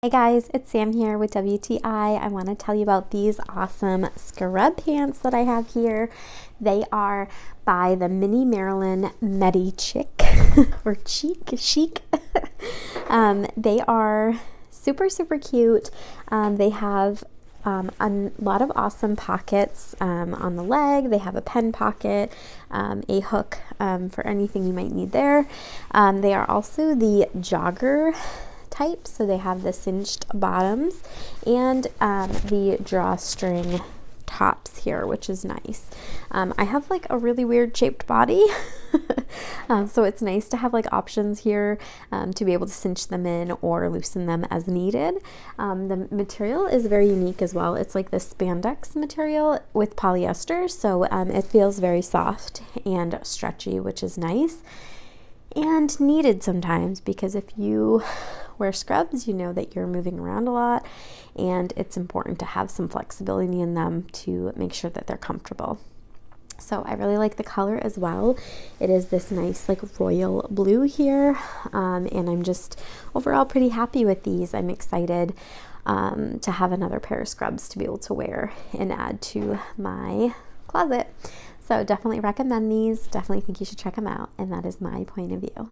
Hey guys, it's Sam here with WTI. I want to tell you about these awesome scrub pants that I have here. They are by the mini Marilyn MediChic or chic. They are super cute. They have a lot of awesome pockets on the leg. They have a pen pocket, a hook for anything you might need there. They are also the jogger type, so they have the cinched bottoms and the drawstring tops here, which is nice. I have like a really weird shaped body, so it's nice to have like options here to be able to cinch them in or loosen them as needed. The material is very unique as well. It's like the spandex material with polyester, so it feels very soft and stretchy, which is nice and needed sometimes, because if you wear scrubs, you know that you're moving around a lot and it's important to have some flexibility in them to make sure that they're comfortable. So I really like the color as well. It is this nice like royal blue here, and I'm just overall pretty happy with these. I'm excited to have another pair of scrubs to be able to wear and add to my closet. So definitely recommend these. Definitely think you should check them out. And that is my point of view.